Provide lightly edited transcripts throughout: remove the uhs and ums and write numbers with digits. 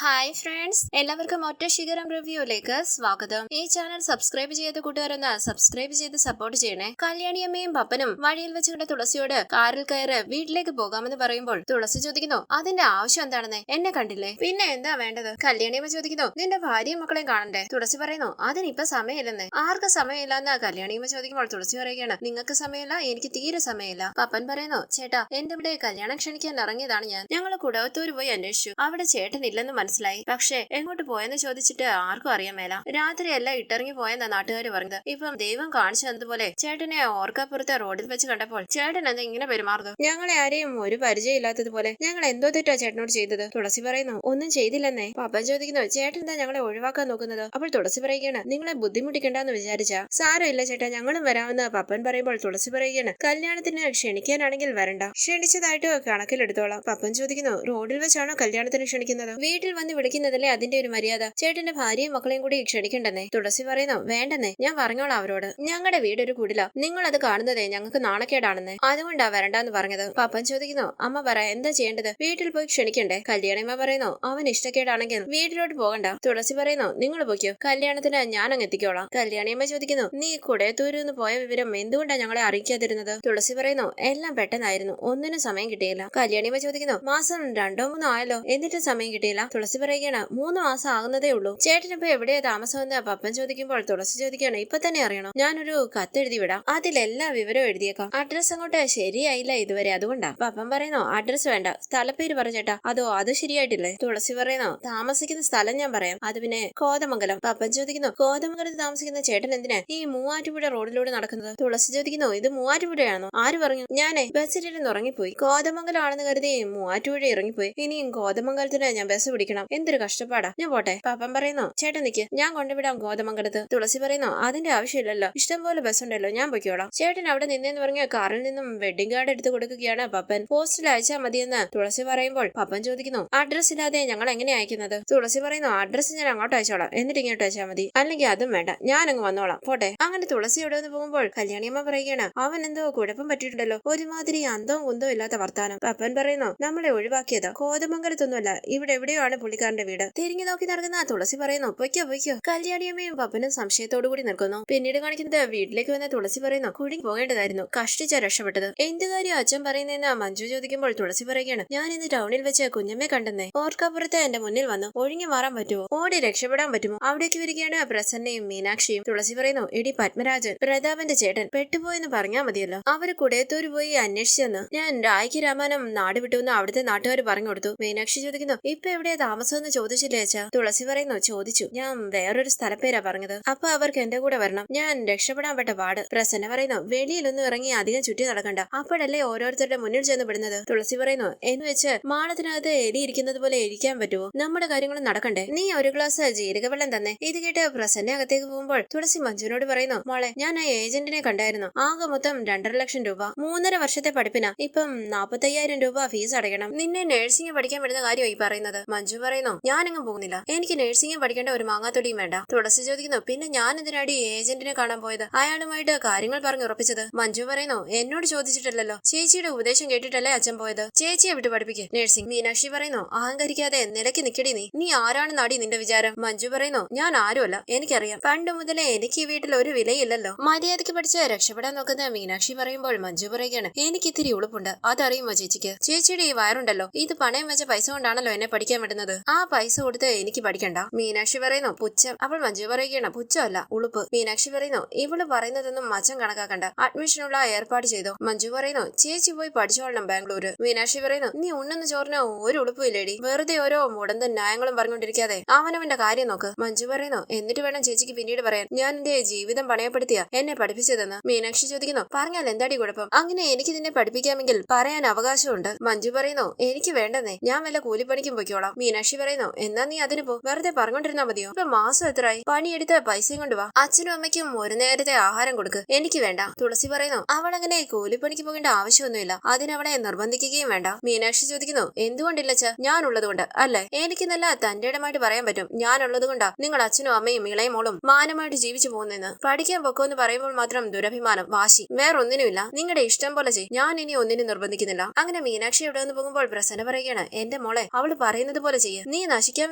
Hi friends, എല്ലാവർക്കും ഒറ്റ ശിഖരം റിവ്യൂയിലേക്ക് സ്വാഗതം. ഈ ചാനൽ സബ്സ്ക്രൈബ് ചെയ്ത കൂട്ടുകാരൊന്ന് സബ്സ്ക്രൈബ് ചെയ്ത് സപ്പോർട്ട് ചെയ്യണേ. കല്യാണിയമ്മയും പപ്പനും വഴിയിൽ വെച്ച് കണ്ട തുളസിയോട് കാറിൽ കയറി വീട്ടിലേക്ക് പോകാമെന്ന് പറയുമ്പോൾ തുളസി ചോദിക്കുന്നു, അതിന്റെ ആവശ്യം എന്താണെന്ന് എന്നെ കണ്ടില്ലേ, പിന്നെ എന്താ വേണ്ടത്? കല്യാണിയമ്മ ചോദിക്കുന്നു, നിന്റെ ഭാര്യയും മക്കളെയും കാണണ്ടേ? തുളസി പറയുന്നു, അതിനിപ്പോ സമയമില്ലെന്ന്. ആർക്ക് സമയമില്ലെന്ന് കല്യാണിയമ്മ ചോദിക്കുമ്പോൾ തുളസി പറയുകയാണ്, നിങ്ങൾക്ക് സമയമില്ല, എനിക്ക് തീരെ സമയമില്ല. പപ്പൻ പറയുന്നു, ചേട്ടാ എന്റെ ഇവിടെ കല്യാണം ക്ഷണിക്കാൻ ഇറങ്ങിയതാണ് ഞാൻ. ഞങ്ങൾ കുടവത്തൂര് പോയി അന്വേഷിച്ചു, അവിടെ ചേട്ടൻ ഇല്ലെന്ന് മനസ്സിലായി. പക്ഷെ എങ്ങോട്ട് പോയെന്ന് ചോദിച്ചിട്ട് ആർക്കും അറിയാൻ മേല. രാത്രിയല്ല ഇട്ടിറങ്ങി പോയെന്ന നാട്ടുകാർ പറഞ്ഞത്. ഇപ്പം ദൈവം കാണിച്ചു തന്നതുപോലെ ചേട്ടനെ ഓർക്കാപ്പുറത്തെ റോഡിൽ വെച്ച് കണ്ടപ്പോൾ ചേട്ടൻ എന്താ ഇങ്ങനെ പെരുമാറുന്നു? ഞങ്ങളെ ആരെയും ഒരു പരിചയം ഇല്ലാത്തതുപോലെ ഞങ്ങൾ എന്തോ തെറ്റാ ചേട്ടനോട് ചെയ്തത്? തുളസി പറയുന്നു, ഒന്നും ചെയ്തില്ലെന്നേ. പപ്പൻ ചോദിക്കുന്നു, ചേട്ടൻ എന്താ ഞങ്ങളെ ഒഴിവാക്കാൻ നോക്കുന്നത്? അപ്പോൾ തുളസി പറയുകയാണ്, നിങ്ങളെ ബുദ്ധിമുട്ടിക്കണ്ടെന്ന് വിചാരിച്ചാ? സാരമില്ല ചേട്ടാ, ഞങ്ങളും വരാമെന്ന് പപ്പൻ പറയുമ്പോൾ തുളസി പറയുകയാണ്, കല്യാണത്തിന് ക്ഷണിക്കാനാണെങ്കിൽ വരണ്ട, ക്ഷണിച്ചതായിട്ട് കണക്കിലെടുത്തോളാം. പപ്പൻ ചോദിക്കുന്നു, റോഡിൽ വെച്ചാണോ കല്യാണത്തിന് ക്ഷണിക്കുന്നത്? വീട്ടിൽ വന്ന് വിളിക്കുന്നതല്ലേ അതിന്റെ ഒരു മര്യാദ. ചേട്ടന്റെ ഭാര്യയും മക്കളെയും കൂടി ക്ഷണിക്കണ്ടെന്നേ. തുളസി പറയുന്നു, വേണ്ടെന്നേ, ഞാൻ പറഞ്ഞോളാം അവരോട്. ഞങ്ങളുടെ വീടൊരു കുടില, നിങ്ങൾ അത് കാണുന്നതേ ഞങ്ങൾക്ക് നാണക്കേടാണെന്നേ, അതുകൊണ്ടാ വരണ്ടെന്ന് പറഞ്ഞത്. പപ്പൻ ചോദിക്കുന്നു, അമ്മ പറ, എന്താ ചെയ്യേണ്ടത്? വീട്ടിൽ പോയി ക്ഷണിക്കണ്ടേ? കല്യാണിയമ്മ പറയുന്നു, അവൻ ഇഷ്ടക്കേടാണെങ്കിൽ വീട്ടിലോട്ട് പോകണ്ട. തുളസി പറയുന്നു, നിങ്ങൾ പോയിക്കോ, കല്യാണത്തിന് ഞാൻ അങ്ങ് എത്തിക്കോളാം. കല്യാണിയമ്മ ചോദിക്കുന്നു, നീ കുടയത്തൂരിന്ന് പോയ വിവരം എന്തുകൊണ്ടാ ഞങ്ങളെ അറിയിക്കാതിരുന്നത്? തുളസി പറയുന്നു, എല്ലാം പെട്ടെന്നായിരുന്നു, ഒന്നിനും സമയം കിട്ടിയില്ല. കല്യാണിയമ്മ ചോദിക്കുന്നു, മാസം 2-3 ആയല്ലോ, എന്നിട്ടും സമയം കിട്ടിയില്ല. തുളസി പറയുകയാണ്, 3 മാസം ആകുന്നതേ ഉള്ളൂ. ചേട്ടനിപ്പോ എവിടെയാ താമസമെന്ന് പപ്പൻ ചോദിക്കുമ്പോൾ തുളസി ചോദിക്കുകയാണ്, ഇപ്പൊ തന്നെ അറിയണോ? ഞാനൊരു കത്തെഴുതി വിടാം, അതിലെല്ലാ വിവരവും എഴുതിയേക്കാം. അഡ്രസ് അങ്ങോട്ട് ശരിയായില്ല ഇതുവരെ, അതുകൊണ്ടാ. പപ്പൻ പറയുന്നു, അഡ്രസ് വേണ്ട, സ്ഥലപ്പേര് പറഞ്ഞേട്ടാ. അതോ അത് ശരിയായിട്ടില്ലേ? തുളസി പറയുന്നു, താമസിക്കുന്ന സ്ഥലം ഞാൻ പറയാം, അത് പിന്നെ കോതമംഗലം. പപ്പൻ ചോദിക്കുന്നു, കോതമംഗലത്ത് താമസിക്കുന്ന ചേട്ടൻ എന്തിനാ ഈ മൂവാറ്റുപുഴ റോഡിലൂടെ നടക്കുന്നത്? തുളസി ചോദിക്കുന്നു, ഇത് മൂവാറ്റുപുഴയാണോ? ആര് പറഞ്ഞു? ഞാനേ ബസ്സിലിരുന്ന് ഉറങ്ങിപ്പോയി, കോതമംഗലം ആണെന്ന് കരുതി മൂവാറ്റുപുഴ ഇറങ്ങിപ്പോയി. ഇനിയും കോതമംഗലത്തിന് ഞാൻ ബസ് പിടിക്കണം, എന്തൊരു കഷ്ടപ്പാടാ. ഞാൻ പോട്ടെ. പാപ്പൻ പറയുന്നു, ചേട്ടൻ നിക്ക്, ഞാൻ കൊണ്ടുവിടാം കോതമംഗലത്ത്. തുളസി പറയുന്നു, അതിന്റെ ആവശ്യമില്ലല്ലോ, ഇഷ്ടംപോലെ ബസ് ഉണ്ടല്ലോ, ഞാൻ പൊയ്ക്കോളാം. ചേട്ടൻ അവിടെ നിന്നെന്ന് പറഞ്ഞ കാറിൽ നിന്നും വെഡിങ് കാർഡ് എടുത്ത് കൊടുക്കുകയാണ് പപ്പൻ. പോസ്റ്റിൽ അയച്ചാൽ മതിയെന്ന് തുളസി പറയുമ്പോൾ പപ്പൻ ചോദിക്കുന്നു, അഡ്രസ് ഇല്ലാതെ ഞങ്ങൾ എങ്ങനെ അയക്കുന്നത്? തുളസി പറയുന്നു, അഡ്രസ് ഞാൻ അങ്ങോട്ട് അയച്ചോളാം, എന്നിട്ട് ഇങ്ങോട്ട് അയച്ചാൽ മതി, അല്ലെങ്കിൽ അതും വേണ്ട, ഞാൻ അങ്ങ് വന്നോളാം, പോട്ടെ. അങ്ങനെ തുളസി എവിടെ നിന്ന് പോകുമ്പോൾ കല്യാണിയമ്മ പറയുകയാണ്, അവൻ എന്തോ കുഴപ്പം പറ്റിയിട്ടുണ്ടല്ലോ, ഒരുമാതിരി അന്തവും കുന്തവും ഇല്ലാത്ത വർത്താനം. പപ്പൻ പറയുന്നു, നമ്മളെ ഒഴിവാക്കിയത് കോതമംഗലത്തൊന്നുമല്ല, ഇവിടെ എവിടെയോ ആണ് പുള്ളിക്കാരന്റെ വീട്. തിരിഞ്ഞു നോക്കി നടക്കുന്ന തുളസി പറയുന്നു, പൊയ്ക്കോ പൊയ്ക്കോ. കല്യാണിയമ്മയും പപ്പനും സംശയത്തോടു കൂടി നിൽക്കുന്നു. പിന്നീട് കാണിക്കുന്നത് വീട്ടിലേക്ക് വന്ന തുളസി പറയുന്നു, കുടുങ്ങി പോകേണ്ടതായിരുന്നു, കഷ്ടിച്ച രക്ഷപ്പെട്ടത്. എന്ത് കാര്യം അച്ഛൻ പറയുന്നതെന്ന് മഞ്ജു ചോദിക്കുമ്പോൾ തുളസി പറയുകയാണ്, ഞാൻ ഇന്ന് ടൗണിൽ വെച്ച് കുഞ്ഞമ്മയെ കണ്ടെന്നേ. ഓർക്കാപ്പുറത്ത് എന്റെ മുന്നിൽ വന്നു, ഒഴിഞ്ഞു മാറാൻ പറ്റുമോ? ഓടി രക്ഷപ്പെടാൻ പറ്റുമോ? അവിടേക്ക് വരികയാണ് പ്രസന്നയും മീനാക്ഷിയും. തുളസി പറയുന്നു, എടി പത്മരാജൻ, പ്രതാപന്റെ ചേട്ടൻ പെട്ടുപോയെന്ന് പറഞ്ഞാൽ മതിയല്ലോ, അവര് കുടയത്തൂര് പോയി അന്വേഷിച്ചെന്ന്. ഞാൻ രായ്ക്ക് രാമാനം നാട് വിട്ടുവെന്ന് അവിടുത്തെ നാട്ടുകാർ പറഞ്ഞു കൊടുത്തു. മീനാക്ഷി ചോദിക്കുന്നു, ഇപ്പൊ എവിടെയാ താമസമെന്ന് ചോദിച്ചില്ലേ അച്ഛാ? തുളസി പറയുന്നു, ചോദിച്ചു, ഞാൻ വേറൊരു സ്ഥലപ്പേരാ പറഞ്ഞത്. അപ്പൊ അവർക്ക് എന്റെ കൂടെ വരണം, ഞാൻ രക്ഷപ്പെടാൻ പെട്ട പാട്. പ്രസന്ന പറയുന്നു, വെളിയിലൊന്നും ഇറങ്ങി അധികം ചുറ്റി നടക്കണ്ട, അപ്പോഴല്ലേ ഓരോരുത്തരുടെ മുന്നിൽ ചെന്ന് പെടുന്നത്. തുളസി പറയുന്നു, എന്ന് വെച്ച് മാളത്തിനകത്ത് എലി ഇരിക്കുന്നത് പോലെ ഇരിക്കാൻ പറ്റുമോ? നമ്മുടെ കാര്യങ്ങളും നടക്കണ്ടേ? നീ ഒരു ഗ്ലാസ് ജീരകവെള്ളം തന്നെ. ഇത് കേട്ട് പ്രസന്ന അകത്തേക്ക് പോകുമ്പോൾ തുളസി മഞ്ജുവിനോട് പറയുന്നു, മോളെ, ഞാൻ ആ ഏജന്റിനെ കണ്ടായിരുന്നു, ആകെ മൊത്തം 2.5 ലക്ഷം രൂപ, 3.5 വർഷത്തെ പഠിപ്പിനാ, ഇപ്പം 45,000 രൂപ ഫീസ് അടയ്ക്കണം. നിന്നെ നഴ്സിംഗ് പഠിക്കാൻ വിടുന്ന കാര്യമായി പറയുന്നത്. മഞ്ജു പറയുന്നു, ഞാനെങ്ങും പോകുന്നില്ല, എനിക്ക് നഴ്സിംഗ് പഠിക്കേണ്ട ഒരു മാങ്ങാത്തൊടിയും വേണ്ട. തുളസി ചോദിക്കുന്നു, പിന്നെ ഞാൻ എന്തിനാടി ഏജന്റിനെ കാണാൻ പോയത്? അയാളുമായിട്ട് കാര്യങ്ങൾ പറഞ്ഞു ഉറപ്പിച്ചത്? മഞ്ജു പറയുന്നു, എന്നോട് ചോദിച്ചിട്ടില്ലല്ലോ, ചേച്ചിയുടെ ഉപദേശം കേട്ടിട്ടല്ലേ അച്ഛൻ പോയത്, ചേച്ചിയെ വിട്ട് പഠിപ്പിക്ക് നഴ്സിംഗ്. മീനാക്ഷി പറയുന്നു, അഹങ്കരിക്കാതെ നിലയ്ക്ക് നിക്കടി, നീ ആരാണെന്നാടി നിന്റെ വിചാരം? മഞ്ജു പറയുന്നു, ഞാൻ ആരുമല്ല, എനിക്കറിയാം, പണ്ട് മുതലേ എനിക്ക് ഈ വീട്ടിൽ ഒരു വിലയില്ലല്ലോ. മര്യാദയ്ക്ക് പഠിച്ച് രക്ഷപ്പെടാൻ നോക്കുന്ന മീനാക്ഷി പറയുമ്പോൾ മഞ്ജു പറയുകയാണ്, എനിക്ക് ഇത്തിരി ഉളുപ്പുണ്ട്, അതറിയുമോ ചേച്ചിക്ക്? ചേച്ചിയുടെ ഈ വയറുണ്ടല്ലോ, ഇത് പണയം വെച്ച പൈസ കൊണ്ടാണല്ലോ എന്നെ പഠിക്കാൻ വിടുന്നത്, ആ പൈസ കൊടുത്ത് എനിക്ക് പഠിക്കണ്ട. മീനാക്ഷി പറയുന്നു, പുച്ഛം. അപ്പോൾ മഞ്ജു പറയുകയാണ്, പുച്ഛമല്ല, ഉളുപ്പ്. മീനാക്ഷി പറയുന്നു, ഇവള് പറയുന്നതൊന്നും മച്ചം കണക്കാക്കണ്ട, അഡ്മിഷനുള്ള ഏർപ്പാട് ചെയ്തോ. മഞ്ജു പറയുന്നു, ചേച്ചി പോയി പഠിച്ചോളണം ബാംഗ്ലൂര്. മീനാക്ഷി പറയുന്നു, നീ ഉണ്ണെന്ന് ചോറിന് ഒരു ഉളുപ്പില്ലേടി, വെറുതെ ഓരോ മുടന്തൻ ന്യായങ്ങളും പറഞ്ഞുകൊണ്ടിരിക്കാതെ അവനവന്റെ കാര്യം നോക്ക്. മഞ്ജു പറയുന്നു, എന്നിട്ട് വേണം ചേച്ചിക്ക് പിന്നീട് പറയാൻ ഞാൻ എന്റെ ജീവിതം പണയപ്പെടുത്തിയ എന്നെ പഠിപ്പിച്ചതെന്ന്. മീനാക്ഷി ചോദിക്കുന്നു, പറഞ്ഞാൽ എന്താടി കുഴപ്പം? അങ്ങനെ എനിക്ക് നിന്നെ പഠിപ്പിക്കാമെങ്കിൽ പറയാൻ അവകാശമുണ്ട്. മഞ്ജു പറയുന്നു, എനിക്ക് വേണ്ടെന്നേ, ഞാൻ വല്ല കൂലിപ്പണിക്കും പൊയ്ക്കോളാം. മീനാക്ഷി പറയുന്നു, എന്നാ നീ അതിന് പോ, വെറുതെ പറഞ്ഞോണ്ടിരുന്നാ മതിയോ? ഇപ്പൊ മാസം എത്രയായി? പണിയെടുത്ത് പൈസയും കൊണ്ടുവാ, അച്ഛനും അമ്മയ്ക്കും ഒരു നേരത്തെ ആഹാരം കൊടുക്ക്, എനിക്ക് വേണ്ട. തുളസി പറയുന്നു, അവൾ അങ്ങനെ കൂലിപ്പണിക്ക് പോകേണ്ട ആവശ്യമൊന്നുമില്ല, അതിനവളെ നിർബന്ധിക്കുകയും വേണ്ട. മീനാക്ഷി ചോദിക്കുന്നു, എന്തുകൊണ്ടില്ല ച? ഞാൻ ഉള്ളതുകൊണ്ട് അല്ലേ? എനിക്ക് നല്ല തന്റെ ഇടമായിട്ട് പറയാൻ പറ്റും, ഞാൻ ഉള്ളത് കൊണ്ടാ നിങ്ങൾ അച്ഛനും അമ്മയും ഇളയും മോളും മാനമായിട്ട് ജീവിച്ചു പോകുന്നെന്ന്. പഠിക്കാൻ പൊക്കോന്ന് പറയുമ്പോൾ മാത്രം ദുരഭിമാനം, വാശി, വേറൊന്നിനുമില്ല, നിങ്ങളുടെ ഇഷ്ടം പോലെ ചെയ്യും, ഞാൻ ഇനി ഒന്നിനും നിർബന്ധിക്കുന്നില്ല. അങ്ങനെ മീനാക്ഷി എവിടെ നിന്ന് പോകുമ്പോൾ പ്രസന്ന പറയുകയാണ്, എന്റെ മോളെ, അവള് പറയുന്നത് പോലെ ചെയ്യും, ചെയ്യ്. നീ നശിക്കാൻ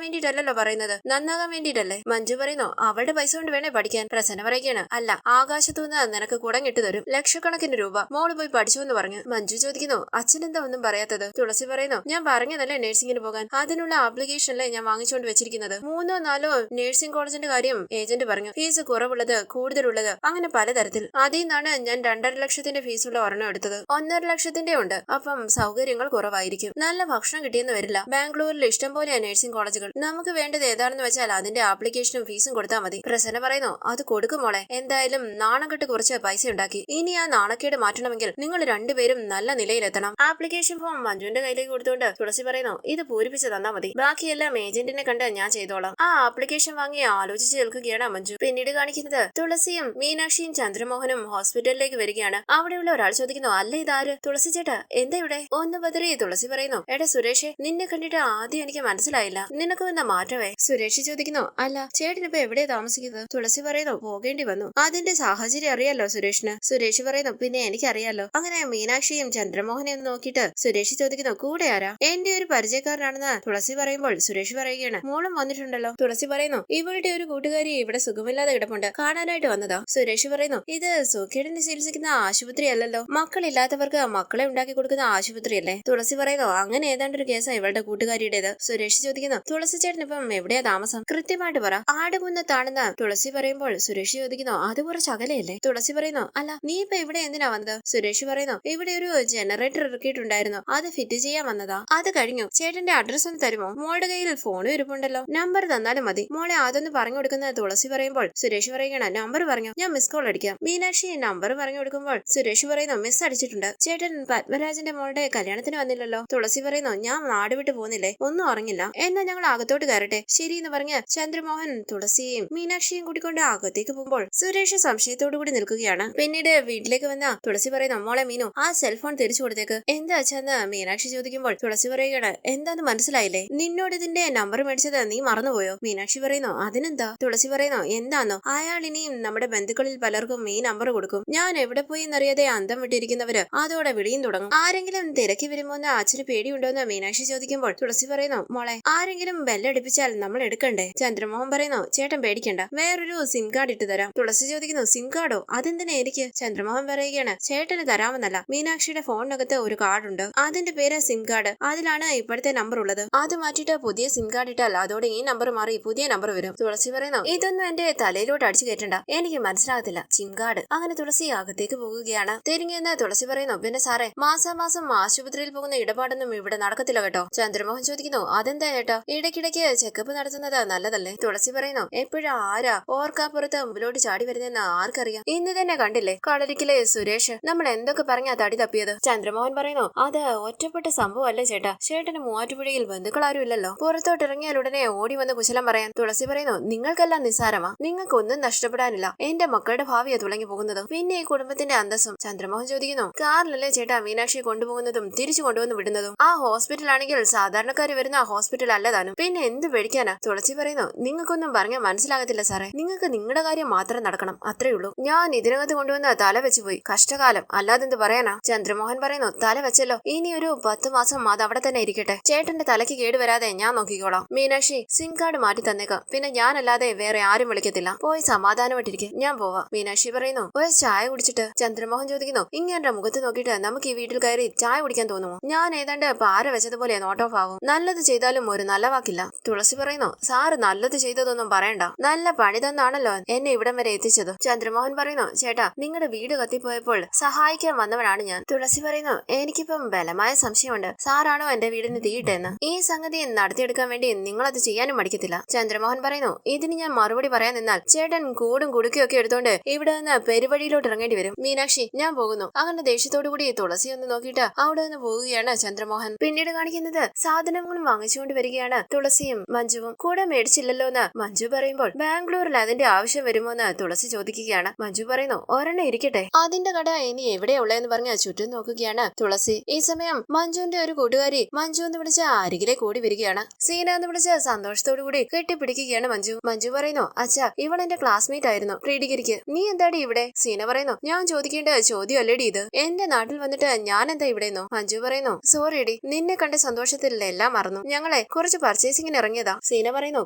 വേണ്ടിട്ടല്ലോ പറയുന്നത്, നന്നാകാൻ വേണ്ടിട്ടല്ലേ. മഞ്ജു പറയുന്നു അവളുടെ പൈസ കൊണ്ട് വേണേ പഠിക്കാൻ. പ്രസന്ന പറയുകയാണ് അല്ല, ആകാശത്തുനിന്ന് നിനക്ക് കുടം കിട്ടു തരും, ലക്ഷക്കണക്കിന് രൂപ, മോള് പോയി പഠിച്ചു എന്ന് പറഞ്ഞു. മഞ്ജു ചോദിക്കുന്നു അച്ഛനെന്താ ഒന്നും പറയാത്തത്. തുളസി പറയുന്നു ഞാൻ പറഞ്ഞതല്ലേ നഴ്സിംഗിന് പോകാൻ, അതിനുള്ള ആപ്ലിക്കേഷനല്ലേ ഞാൻ വാങ്ങിച്ചുകൊണ്ട് വെച്ചിരിക്കുന്നത്. 3-4 നഴ്സിംഗ് കോളേജിന്റെ കാര്യം ഏജന്റ് പറഞ്ഞു. ഫീസ് കുറവുള്ളത്, കൂടുതലുള്ളത്, അങ്ങനെ പലതരത്തിൽ. അതിൽ നിന്നാണ് ഞാൻ 2.5 ലക്ഷത്തിന്റെ ഫീസുള്ള ഒരെണ്ണം എടുത്തത്. 1.5 ലക്ഷത്തിന്റെ ഉണ്ട്. അപ്പം സൗകര്യങ്ങൾ കുറവായിരിക്കും, നല്ല ഭക്ഷണം കിട്ടിയെന്ന് വരില്ല. ബാംഗ്ലൂരിൽ ഇഷ്ടം പോലെ നഴ്സിംഗ് കോളേജുകൾ. നമുക്ക് വേണ്ടത് ഏതാണെന്ന് വെച്ചാൽ അതിന്റെ ആപ്ലിക്കേഷനും ഫീസും കൊടുത്താൽ മതി. പ്രസന്ന പറയുന്നു അത് കൊടുക്കും മോളെ. എന്തായാലും നാണക്കെട്ട് കുറച്ച് പൈസ ഉണ്ടാക്കി. ഇനി ആ നാണക്കേട് മാറ്റണമെങ്കിൽ നിങ്ങൾ രണ്ടുപേരും നല്ല നിലയിലെത്തണം. ആപ്ലിക്കേഷൻ ഫോം മഞ്ജുവിന്റെ കയ്യിലേക്ക് കൊടുത്തുകൊണ്ട് തുളസി പറയുന്നു ഇത് പൂരിപ്പിച്ച് തന്നാ മതി, ബാക്കിയെല്ലാം ഏജന്റിനെ കണ്ട് ഞാൻ ചെയ്തോളാം. ആ ആപ്ലിക്കേഷൻ വാങ്ങി ആലോചിച്ച് നിൽക്കുകയാണ് മഞ്ജു. പിന്നീട് കാണിക്കുന്നത് തുളസിയും മീനാക്ഷിയും ചന്ദ്രമോഹനും ഹോസ്പിറ്റലിലേക്ക് വരികയാണ്. അവിടെയുള്ള ഒരാൾ ചോദിക്കുന്നു അല്ല ഇതാര്? തുളസി ചേട്ടാ എന്താ ഇവിടെ? ഒന്ന് ബദറി തുളസി പറയുന്നു എടാ സുരേഷേ, നിന്നെ കണ്ടിട്ട് ആദ്യം എനിക്ക് മനസ്സിലായില്ല, നിനക്ക് വന്ന മാറ്റവേ? സുരേഷ് ചോദിക്കുന്നു അല്ല ചേട്ടനിപ്പോ എവിടെയാ താമസിക്കുന്നത്? തുളസി പറയുന്നു പോകേണ്ടി വന്നു, അതിന്റെ സാഹചര്യം അറിയാലോ സുരേഷിന്. സുരേഷ് പറയുന്നു പിന്നെ എനിക്കറിയാലോ. അങ്ങനെ മീനാക്ഷിയും ചന്ദ്രമോഹനെ ഒന്ന് നോക്കിയിട്ട് സുരേഷ് ചോദിക്കുന്നു കൂടെ ആരാ? എന്റെ ഒരു പരിചയക്കാരനാണെന്ന് തുളസി പറയുമ്പോൾ സുരേഷ് പറയുകയാണ് മോളും വന്നിട്ടുണ്ടല്ലോ. തുളസി പറയുന്നു ഇവളുടെ ഒരു കൂട്ടുകാരി ഇവിടെ സുഖമില്ലാതെ കിടപ്പുണ്ട്, കാണാനായിട്ട് വന്നതാ. സുരേഷ് പറയുന്നു ഇത് സുഖേടിനെ ചികിത്സിക്കുന്ന ആശുപത്രി അല്ലല്ലോ, മക്കളില്ലാത്തവർക്ക് മക്കളെ ഉണ്ടാക്കി കൊടുക്കുന്ന ആശുപത്രിയല്ലേ. തുളസി പറയുന്നു അങ്ങനെ ഏതാണ്ടൊരു കേസാ ഇവളുടെ കൂട്ടുകാരിയുടേത്. സുരേഷ് ചോദിക്കുന്നു തുളസി ചേട്ടൻ ഇപ്പം എവിടെയാ താമസം? കൃത്യമായിട്ട് പറ. ആടുകുന്നത്താണെന്ന് തുളസി പറയുമ്പോൾ സുരേഷ് ചോദിക്കുന്നു അത് കുറച്ച് അകലെയല്ലേ? തുളസി പറയുന്നു അല്ല നീ ഇപ്പൊ ഇവിടെ എന്തിനാ വന്നത്? സുരേഷ് പറയുന്നു ഇവിടെ ഒരു ജനറേറ്റർ ഇറക്കിയിട്ടുണ്ടായിരുന്നു, അത് ഫിറ്റ് ചെയ്യാൻ വന്നതാ. അത് കഴിഞ്ഞു. ചേട്ടന്റെ അഡ്രസ് ഒന്ന് തരുമോ? മോളുടെ കയ്യിൽ ഫോണും ഇരിപ്പുണ്ടല്ലോ, നമ്പർ തന്നാലും മതി. മോളെ അതൊന്ന് പറഞ്ഞു കൊടുക്കുന്ന തുളസി പറയുമ്പോൾ സുരേഷ് പറയുകയാണ് നമ്പർ പറഞ്ഞു, ഞാൻ മിസ് കോൾ അടിക്കാം. മീനാക്ഷി നമ്പർ പറഞ്ഞു കൊടുക്കുമ്പോൾ സുരേഷ് പറയുന്നു മിസ് അടിച്ചിട്ടുണ്ട്. ചേട്ടൻ പത്മരാജന്റെ മോളുടെ കല്യാണത്തിന് വന്നില്ലല്ലോ. തുളസി പറയുന്നു ഞാൻ നാട് വിട്ട് പോകുന്നില്ലേ, ഒന്നും അറിഞ്ഞില്ല, എന്നാ ഞങ്ങൾ അകത്തോട്ട് കയറട്ടെ. ശരി എന്ന് പറഞ്ഞ് ചന്ദ്രമോഹൻ തുളസിയെയും മീനാക്ഷിയും കൂട്ടിക്കൊണ്ട് അകത്തേക്ക് പോകുമ്പോൾ സുരേഷ് സംശയത്തോടു കൂടി നിൽക്കുകയാണ്. പിന്നീട് വീട്ടിലേക്ക് വന്ന തുളസി പറയുന്നു മോളെ മീനു ആ സെൽഫോൺ തിരിച്ചു കൊടുത്തേക്ക്. എന്താ അച്ഛന്ന് മീനാക്ഷി ചോദിക്കുമ്പോൾ തുളസി പറയുകയാണ് എന്താന്ന് മനസ്സിലായില്ലേ? നിന്നോട് ഇതിന്റെ നമ്പർ മേടിച്ചത് നീ മറന്നുപോയോ? മീനാക്ഷി പറയുന്നു അതിനെന്താ? തുളസി പറയുന്നു എന്താന്നോ, അയാൾ ഇനിയും നമ്മുടെ ബന്ധുക്കളിൽ പലർക്കും ഈ നമ്പർ കൊടുക്കും. ഞാൻ എവിടെ പോയി എന്നറിയാതെ അന്തം വിട്ടിരിക്കുന്നവര് അതോടെ വിളിയും തുടങ്ങും. ആരെങ്കിലും തിരക്കി വരുമോന്ന് അച്ഛന് പേടിയുണ്ടോന്ന് മീനാക്ഷി ചോദിക്കുമ്പോൾ തുളസി പറയുന്നു മോളെ ആരെങ്കിലും ബെല്ലടിപ്പിച്ചാൽ നമ്മൾ എടുക്കണ്ടേ? ചന്ദ്രമോഹൻ പറയുന്നു ചേട്ടൻ പേടിക്കണ്ട, വേറൊരു സിം കാർഡ് ഇട്ട് തരാം. തുളസി ചോദിക്കുന്നു സിം കാർഡോ? അതെന്തിനാ എനിക്ക്? ചന്ദ്രമോഹൻ പറയുകയാണ് ചേട്ടന് തരാമെന്നല്ല, മീനാക്ഷിയുടെ ഫോണിനകത്ത് ഒരു കാർഡുണ്ട്, അതിന്റെ പേര് സിം കാർഡ്, അതിലാണ് ഇപ്പോഴത്തെ നമ്പർ ഉള്ളത്. അത് മാറ്റിയിട്ട് പുതിയ സിം കാർഡ് ഇട്ടാൽ അതോടെ ഈ നമ്പർ മാറി പുതിയ നമ്പർ വരും. തുളസി പറയുന്നു ഇതൊന്നും എന്റെ തലയിലോട്ട് അടിച്ചു കയറ്റണ്ട, എനിക്ക് മനസ്സിലാകത്തില്ല സിം കാർഡ്. അങ്ങനെ തുളസി അകത്തേക്ക് പോകുകയാണ്. തിരിഞ്ഞെന്ന് തുളസി പറയുന്നു പിന്നെ സാറേ മാസാമാസം ആശുപത്രിയിൽ പോകുന്ന ഇടപാടൊന്നും ഇവിടെ നടക്കത്തില്ല കേട്ടോ. ചന്ദ്രമോഹൻ ചോദിക്കുന്നു അതെന്താ ചേട്ടാ, ഇടയ്ക്കിടയ്ക്ക് ചെക്കപ്പ് നടത്തുന്നത് നല്ലതല്ലേ? തുളസി പറയുന്നു എപ്പോഴാ ആരാ ഓർക്കാപ്പുറത്ത് മുമ്പിലോട്ട് ചാടി വരുന്നതെന്ന് ആർക്കറിയാം, ഇന്ന് തന്നെ കണ്ടില്ലേ കളരിക്കിലെ സുരേഷ് നമ്മൾ എന്തൊക്കെ പറഞ്ഞാ തടി തപ്പിയത്. ചന്ദ്രമോഹൻ പറയുന്നു അത് ഒറ്റപ്പെട്ട സംഭവം അല്ലേ ചേട്ടാ, ചേട്ടന് മൂവാറ്റുപുഴയിൽ ബന്ധുക്കളാരും ഇല്ലല്ലോ, പുറത്തോട്ട് ഇറങ്ങിയാൽ ഉടനെ ഓടി വന്ന് കുശലം പറയാൻ. തുളസി പറയുന്നു നിങ്ങൾക്കെല്ലാം നിസ്സാരമാ, നിങ്ങൾക്കൊന്നും നഷ്ടപ്പെടാനില്ല, എന്റെ മക്കളുടെ ഭാവിയാ തുടങ്ങി പോകുന്നത്, പിന്നെ ഈ കുടുംബത്തിന്റെ അന്തസ്സും. ചന്ദ്രമോഹൻ ചോദിക്കുന്നു കാറിലല്ലേ ചേട്ടാ മീനാക്ഷിയെ കൊണ്ടുപോകുന്നതും തിരിച്ചു കൊണ്ടുവന്ന് വിടുന്നതും? ആ ഹോസ്പിറ്റൽ ആണെങ്കിൽ സാധാരണക്കാർ വരുന്ന ഹോസ്പിറ്റൽ അല്ലതാനും, പിന്നെ എന്ത് പേടിക്കാനാ? തുളസി പറയുന്നു നിങ്ങൾക്കൊന്നും പറഞ്ഞാൽ മനസ്സിലാകത്തില്ല സാറേ, നിങ്ങൾക്ക് നിങ്ങളുടെ കാര്യം മാത്രം നടക്കണം, അത്രേ ഉള്ളൂ. ഞാൻ ഇതിനകത്ത് കൊണ്ടുവന്ന് തല വെച്ച് പോയി, കഷ്ടകാലം, അല്ലാതെന്ത് പറയാനാ? ചന്ദ്രമോഹൻ പറയുന്നു തല വെച്ചല്ലോ, ഇനി ഒരു 10 മാസം അത് അവിടെ തന്നെ ഇരിക്കട്ടെ, ചേട്ടന്റെ തലയ്ക്ക് കേടുവരാതെ ഞാൻ നോക്കിക്കോളാം. മീനാക്ഷി സിം കാർഡ് മാറ്റി തന്നേക്കാം, പിന്നെ ഞാനല്ലാതെ വേറെ ആരും വിളിക്കത്തില്ല, പോയി സമാധാനമായിട്ടിരിക്കും, ഞാൻ പോവാ. മീനാക്ഷി പറയുന്നു ഒരു ചായ കുടിച്ചിട്ട്. ചന്ദ്രമോഹൻ ചോദിക്കുന്നു ഇങ്ങനെ മുഖത്ത് നോക്കിയിട്ട് നമുക്ക് ഈ വീട്ടിൽ കയറി ചായ കുടിക്കാൻ തോന്നുമോ? ഞാൻ ഏതാണ്ട് പാര വെച്ചതുപോലെ നോട്ട് ഓഫ് ആവും, നല്ലത് ചെയ്താലും ഒരു നല്ല വാക്കില്ല. തുളസി പറയുന്നു സാറ് നല്ലത് ചെയ്തതൊന്നും പറയണ്ട, നല്ല പണി തന്നാണല്ലോ എന്നെ ഇവിടം വരെ എത്തിച്ചത്. ചന്ദ്രമോഹൻ പറയുന്നു ചേട്ടാ നിങ്ങളുടെ വീട് കത്തിപ്പോയപ്പോൾ സഹായിക്കാൻ വന്നവനാണ് ഞാൻ. തുളസി പറയുന്നു എനിക്കിപ്പം ബലമായ സംശയമുണ്ട്, സാറാണോ എന്റെ വീടിന് തീയിട്ടെന്ന്. ഈ സംഗതി നടത്തിയെടുക്കാൻ വേണ്ടി നിങ്ങളത് ചെയ്യാനും മടിക്കത്തില്ല. ചന്ദ്രമോഹൻ പറയുന്നു ഇതിന് ഞാൻ മറുപടി പറയാൻ നിന്നാൽ ചേട്ടൻ കൂടും കുടുക്കിയൊക്കെ എടുത്തോണ്ട് ഇവിടെ നിന്ന് പെരുവഴിയിലോട്ട് ഇറങ്ങേണ്ടി വരും. മീനാക്ഷി ഞാൻ പോകുന്നു. അങ്ങനെ ദേഷ്യത്തോടു കൂടി തുളസി ഒന്ന് നോക്കിയിട്ട് അവിടെ നിന്ന് പോവുകയാണ് ചന്ദ്രമോഹൻ. പിന്നീട് കാണിക്കുന്നത് സാധനങ്ങളും വാങ്ങിച്ചുകൊണ്ട് വരികയാണ് തുളസിയും മഞ്ജുവും. കൂടെ മേടിച്ചില്ലല്ലോ എന്ന് മഞ്ജു പറയുമ്പോൾ ബാംഗ്ലൂരിൽ അതിന്റെ ആവശ്യം വരുമോ എന്ന് തുളസി ചോദിക്കുകയാണ്. മഞ്ജു പറയുന്നു ഒരെണ്ണം ഇരിക്കട്ടെ, അതിന്റെ കട ഇനി എവിടെയാ ഉള്ളതെന്ന് പറഞ്ഞ് ചുറ്റും നോക്കുകയാണ് തുളസി. ഈ സമയം മഞ്ജുവിന്റെ ഒരു കൂട്ടുകാരി മഞ്ജു എന്ന് വിളിച്ച അരികിലെ കൂടി വരികയാണ്. സീന എന്ന് വിളിച്ച സന്തോഷത്തോടു കൂടി കെട്ടിപ്പിടിക്കുകയാണ് മഞ്ജു. മഞ്ജു പറയുന്നു അച്ഛാ ഇവൾ എന്റെ ക്ലാസ്മേറ്റ് ആയിരുന്നു പ്രീ ഡിഗ്രിക്ക്, നീ എന്താടി ഇവിടെ? സീന പറയുന്നു ഞാൻ ചോദിക്കേണ്ട ചോദ്യം അല്ലേടി ഇത്, എന്റെ നാട്ടിൽ വന്നിട്ട് ഞാൻ എന്താ ഇവിടെന്നോ? മഞ്ജു പറയുന്നു സോറി ഡി, നിന്നെ കണ്ട സന്തോഷത്തിൽ എല്ലാം മറന്നു, ഞങ്ങൾ ഞങ്ങളെ കുറച്ച് പർച്ചേസിങ്ങിന് ഇറങ്ങിയതാ. സീന പറയുന്നു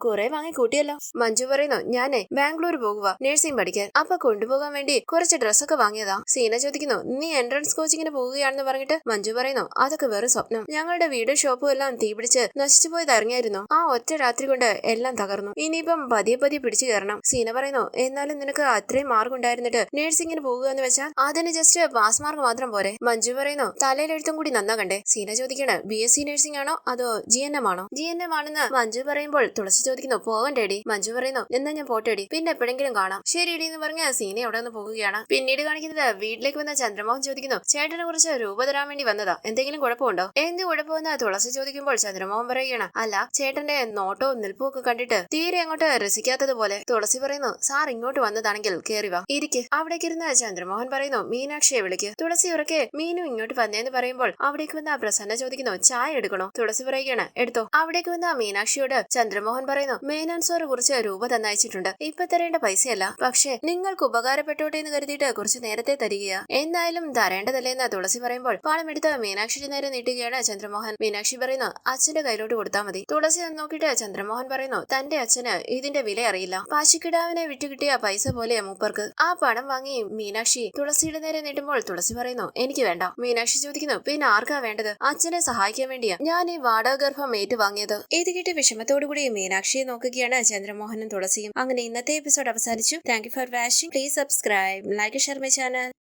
കുറെ വാങ്ങി കൂട്ടിയല്ലോ. മഞ്ജു പറയുന്നു ഞാനേ ബാംഗ്ലൂർ പോകുക നഴ്സിംഗ് പഠിക്കാൻ. അപ്പൊ കൊണ്ടുപോകാൻ വേണ്ടി കുറച്ച് ഡ്രസ്സൊക്കെ വാങ്ങിയതാ. സീന ചോദിക്കുന്നു നീ എൻട്രൻസ് കോച്ചിങ്ങിന് പോവുകയാണെന്ന് പറഞ്ഞിട്ട് മഞ്ജു പറയുന്നു അതൊക്കെ വെറും സ്വപ്നം. ഞങ്ങളുടെ വീടും ഷോപ്പും എല്ലാം തീപിടിച്ച് നശിച്ചു പോയത് ഇറങ്ങിയായിരുന്നു. ആ ഒറ്റ രാത്രി കൊണ്ട് എല്ലാം തകർന്നു. ഇനിയിപ്പം പതിയെ പതിയെ പിടിച്ചു കയറണം. സീന പറയുന്നു എന്നാലും നിനക്ക് അത്രയും മാർക്ക് ഉണ്ടായിരുന്നിട്ട് നഴ്സിംഗിന് പോകുക എന്ന് വെച്ചാൽ അതിന് ജസ്റ്റ് പാസ് മാർക്ക് മാത്രം പോരെ. മഞ്ജു പറയുന്നു തലയിലെഴുത്തും കൂടി നന്നാകണ്ടേ. സീന ചോദിക്കണ BSc നഴ്സിംഗ് ആണോ അതോ GNM ആണോ? GNM ആണെന്ന് മഞ്ജു പറയുമ്പോൾ തുളസി ചോദിക്കുന്നു പോകണ്ടേടി. മഞ്ജു പറയുന്നു എന്നാ ഞാൻ പോട്ടേടി, പിന്നെ എപ്പോഴെങ്കിലും കാണാം. ശരിയടി എന്ന് പറഞ്ഞ സീന അവിടെ നിന്ന് പോകുകയാണ്. പിന്നീട് കാണിക്കുന്നത് വീട്ടിലേക്ക് വന്ന ചന്ദ്രമോഹൻ ചോദിക്കുന്നു ചേട്ടനെ കുറിച്ച് രൂപ തരാൻ വേണ്ടി വന്നതാ, എന്തെങ്കിലും കുഴപ്പമുണ്ടോ? എന്ത് കുഴപ്പമെന്ന് തുളസി ചോദിക്കുമ്പോൾ ചന്ദ്രമോഹൻ പറയുകയാണ് അല്ല ചേട്ടന്റെ നോട്ടവും നിൽപ്പും ഒക്കെ കണ്ടിട്ട് തീരെ അങ്ങോട്ട് രസിക്കാത്തതുപോലെ. തുളസി പറയുന്നു സാർ ഇങ്ങോട്ട് വന്നതാണെങ്കിൽ കേറി വാ ഇരിക്ക്. അവിടേക്ക് ഇരുന്ന ചന്ദ്രമോഹൻ പറയുന്നു മീനാക്ഷിയെ വിളിക്ക്. തുളസി ഉറക്കെ മീനു ഇങ്ങോട്ട് വന്നേന്ന് പറയുമ്പോൾ അവിടേക്ക് വന്ന പ്രസന്ന ചോദിക്കുന്നു ചായ എടുക്കണോ? തുളസി പറയുകയാണ് എടുത്തോ. അവിടേക്ക് വന്ന മീനാക്ഷിയോട് ചന്ദ്രമോഹൻ പറയുന്നു മേനോൻ സാറ് കുറച്ച് രൂപ തന്നയച്ചിട്ടുണ്ട്, ഇപ്പൊ തരേണ്ട പൈസയല്ല, പക്ഷെ നിങ്ങൾക്ക് ഉപകാരപ്പെട്ടോട്ടെ എന്ന് കരുതിയിട്ട് കുറച്ച് നേരത്തെ തരികയാ, എന്തായാലും തരേണ്ടതല്ലേന്ന് തുളസി പറയുമ്പോൾ പണം എടുത്ത് മീനാക്ഷിയുടെ നേരെ നീട്ടുകയാണ് ചന്ദ്രമോഹൻ. മീനാക്ഷി പറയുന്നു അച്ഛന്റെ കയ്യിലോട്ട് കൊടുത്താൽ മതി. തുളസി അത് നോക്കിയിട്ട് ചന്ദ്രമോഹൻ പറയുന്നു തന്റെ അച്ഛന് ഇതിന്റെ വില അറിയില്ല, പശുക്കിടാവിനെ വിറ്റുകിട്ടിയ പൈസ പോലെയാ മൂപ്പർക്ക്. ആ പണം വാങ്ങി മീനാക്ഷി തുളസിയുടെ നേരെ നീട്ടുമ്പോൾ തുളസി പറയുന്നു എനിക്ക് വേണ്ട. മീനാക്ഷി ചോദിക്കുന്നു പിന്നെ ആർക്കാ വേണ്ടത്? അച്ഛനെ സഹായിക്കാൻ വേണ്ടിയാ ഞാൻ ഈ വാടക ഗർഭം ഏറ്റുവാങ്ങിയത്. ഇത് കിട്ടി വിഷമത്തോടുകൂടി മീനാക്ഷിയെ നോക്കുകയാണ് ചന്ദ്രമോഹനും തുളസിയും. അങ്ങനെ ഇന്നത്തെ എപ്പിസോഡ് അവസാനിച്ചു. Thank you for watching. Please subscribe, like, share my channel.